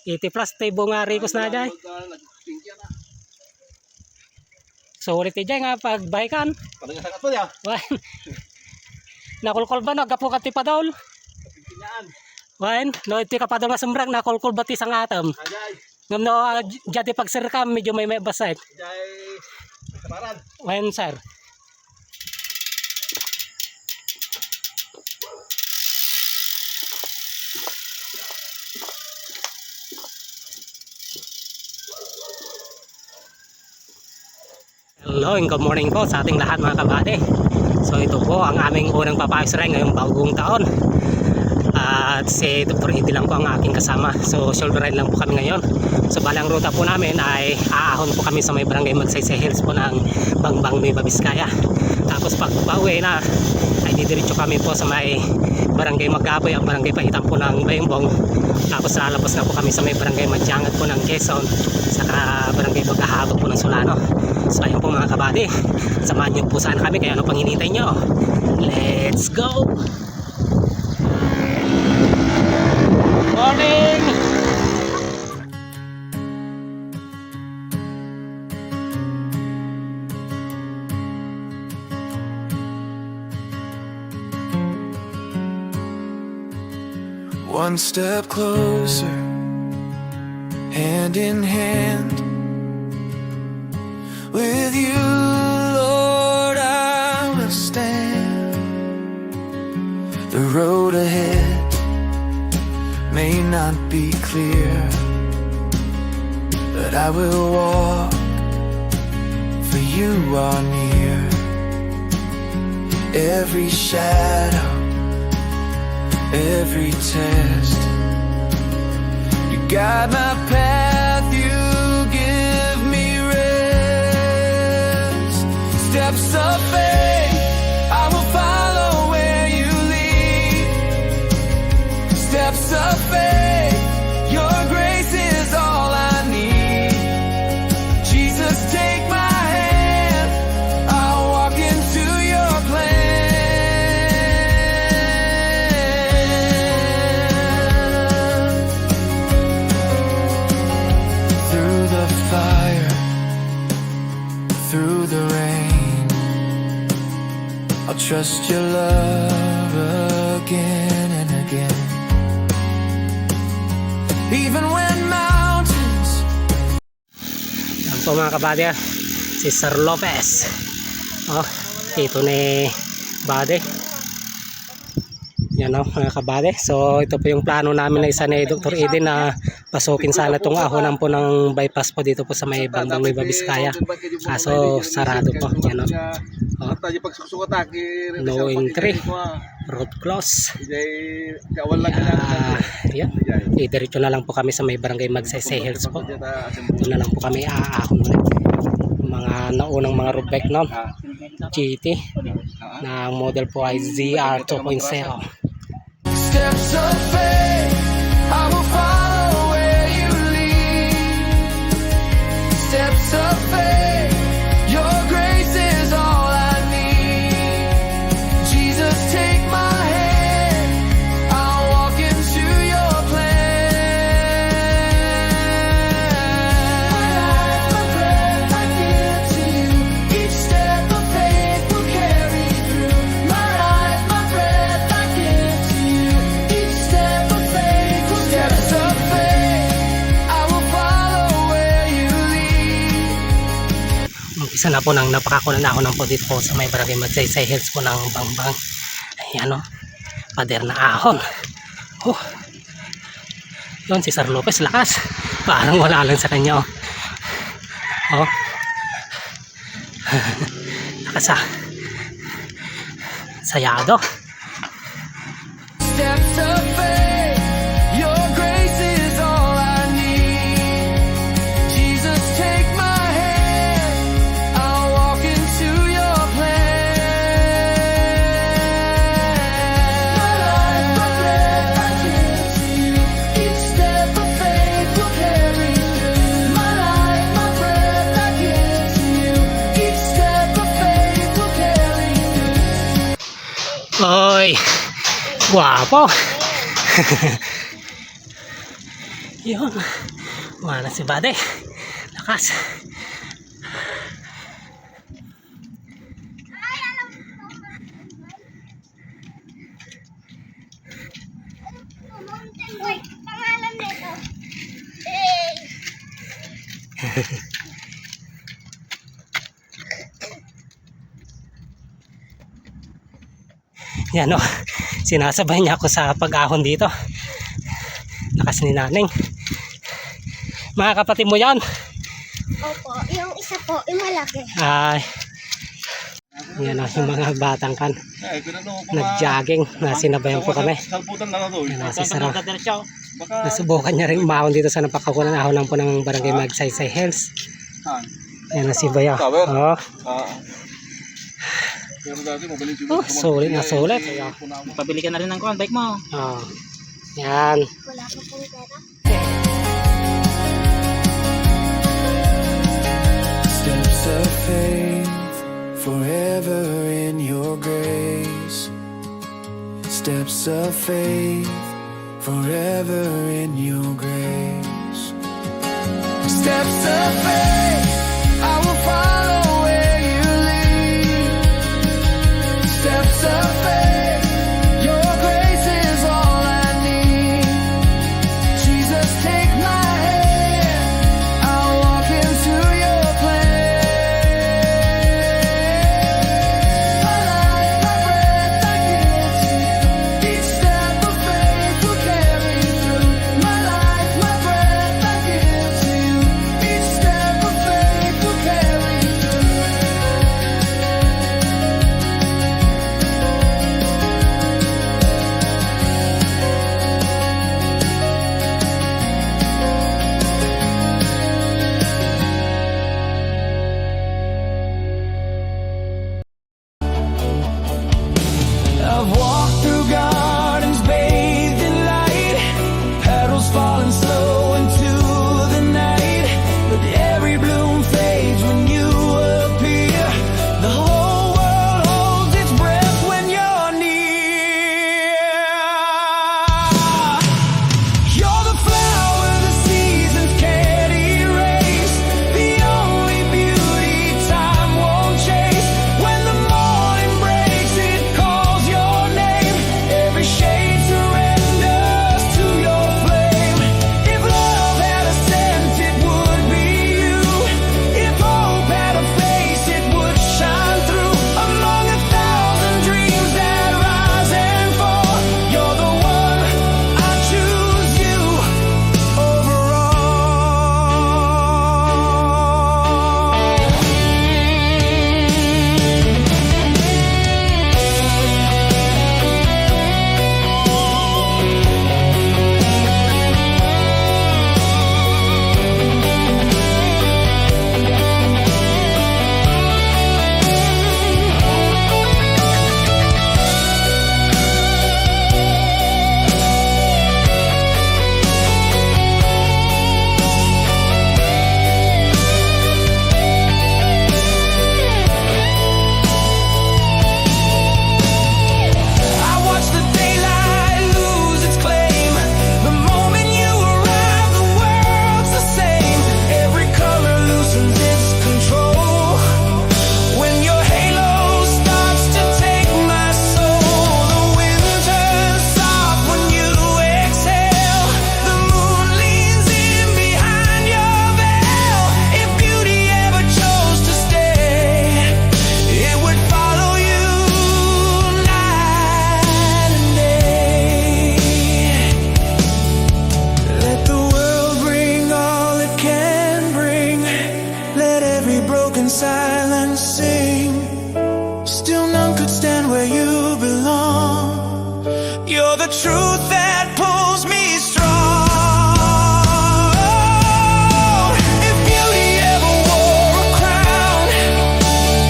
80 plus tayo nga rikos na dyan. So ulit dyan nga pagbaikan. Nakulkol ba no? Gapo ka ti padol? Wan, no iti ka padol nga sumbrang nakulkol ba ti sang atom? Ngam no jati pagsirkam medyo may basay. Wan sir. Hello and good morning po sa ating lahat mga kabady. So ito po ang aming unang papayos rin ngayong bagong taon. At si Dr. Eddie lang po ang aking kasama. So shoulder ride lang po kami ngayon. So balang ruta po namin ay aahon po kami sa may barangay Magsaysay Hills po ng Bangbang, Nueva Vizcaya. Tapos pag pauwi na ay didiretso kami po sa may barangay Magaboy at barangay Pahitan po ng Bayumbong. Tapos lalabas na po kami sa may barangay Madyangat po ng Quezon, saka barangay Pagkahabag po ng Solano. So ayun po mga kabady, samahan nyo po saan kami, kaya ano pang hinintay nyo? Let's go! Morning! One step closer, hand in hand. With you, Lord, I will stand. The road ahead may not be clear, but I will walk, for you are near. Every shadow, every test, you guide my path, you give me rest. Steps of faith, I will follow where you lead. Steps of faith, your grace is all I need. Jesus, take my hand, I'll walk into your plan. Through the rain, I'll trust your love again and again. Even when mountains. Yan po mga kabady, si Sir Lopez. Oh, ito ni Bade. Yan o mga kabady. So ito po yung plano namin na isa ni Dr. Eddie na pasukin sana itong ahonan po ng bypass po dito po sa may Bangbang, Nueva Vizcaya. Kaso sarado po. Yan o. Oh. No entry. Road close. Yan. Idiretso na lang po kami sa may barangay Magsaysay Hills po. Ito na lang po kami aahon ulit. Mga naunang mga road bike noon. GT. Na model po ay ZR 2.0. Steps of faith, I will follow where you lead. Steps of faith, your grace is all I need. Jesus, take my hand, I'll walk into your plan. My life, my breath, I give to you. Each step of faith will carry through. My life, my breath, I give to you. Each step of faith will carry through. Steps of faith, I will follow where you lead. Isa na po nang napakakunan na ako ng po dito po sa may barangay Magsaysay Hills po ng Bangbang. Ayan o, pader na ahon. Oh. Yun si Sir Lopez, lakas. Parang wala lang sa kanya o. Oh. Lakas ah. Sayado. Steps of faith, your grace is all I need. Jesus, take my hand, I'll walk into your plan. My life, my breath, I give to you. Each step of faith will carry through. My life, my breath, I give to you. Each step of faith will carry through. Oy. Guwapo. Yun. Wala si Bade. Lakas. Mountain bike, pangalan nito. Eh. Yan o. Sinasabay niya ako sa pag-ahon dito. Lakas ni Naneng. Mga kapatid mo yan. Opo, yung isa po, yung malaki. Ay. Yan o, yung mga batang kan. Nag-jogging. Nasinabayan po kami. Yan o, si Sarah. Nasubukan niya rin umahon dito sa napakakunan ahonan po ng Barangay Magsaysay Hills. Yan o, si Bayo. Oh. Oh, sulit na sulit. Pabili ka na rin ng bike mo. Oh. Yan. Wala pa pong pera. Steps of faith, forever in your grace. Steps of faith, forever in your grace. Steps of faith, I will follow where you lead. Steps of faith, your grace is all I need. Jesus, take my hand, I'll walk into your plan. My life, my breath, I give to you. Each step of faith will carry through. My life, my breath, I give to you. Each step of faith will carry through. I've walked through gardens bathed in light, petals falling slow into the night, but every bloom fades when you appear. The whole world holds its breath when you're near. You're the flower the seasons can't erase, the only beauty time won't chase. When the morning breaks, it calls your name. Every shade surrenders to your flame. If love had a scent, it would be you. If hope had a face, it would shine through. Among 1,000 dreams that rise and fall, you're the one, I choose you over I watch the daylight lose its claim. The moment you arrive, the world's the same. Every color loosens its control. When your halo starts to take my soul, the wind turns soft when you exhale. The moon leans in behind your veil. If beauty ever chose to stay, it would follow you night and day. Let the world bring all it can bring. Let every broken silence sing. Still none could stand where you belong. You're the truth that pulls me strong. If beauty ever wore a crown,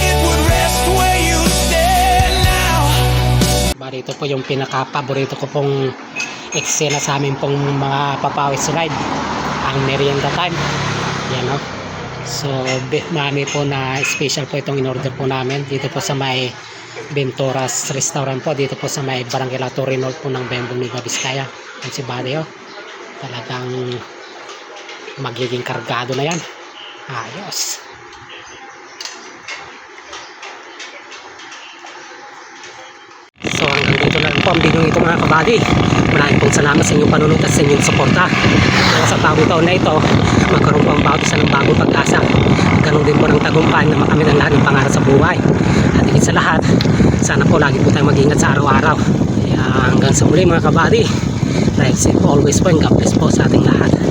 it would rest where you stand now. Bari ito po yung pinaka-paborito ko pong eksena sa amin pong mga papawis ride, ang merienda time. Yan o. So marami po na special po itong in-order po namin dito po sa may Venturas Restaurant po, dito po sa may Barangay La Torre North po ng Bembong, Nueva Vizcaya. Yan si Bade o. Talagang magiging kargado na yan. Ayos. So hanggang dito na rin po ang video ito mga kabady. Maraming pong salamat sa inyong panunod at sa inyong suporta. Kaya sa bagong taon na ito, magkaroon po ang bawat isa ng bagong pag-asa. Ganon din po ng tagumpay na makamit ang lahat ng pangarap sa buhay. At higit sa lahat, sana po lagi po tayong mag-ingat sa araw-araw. Kaya hanggang sa muli mga kabady. Drive safe always po and God bless po sa ating lahat.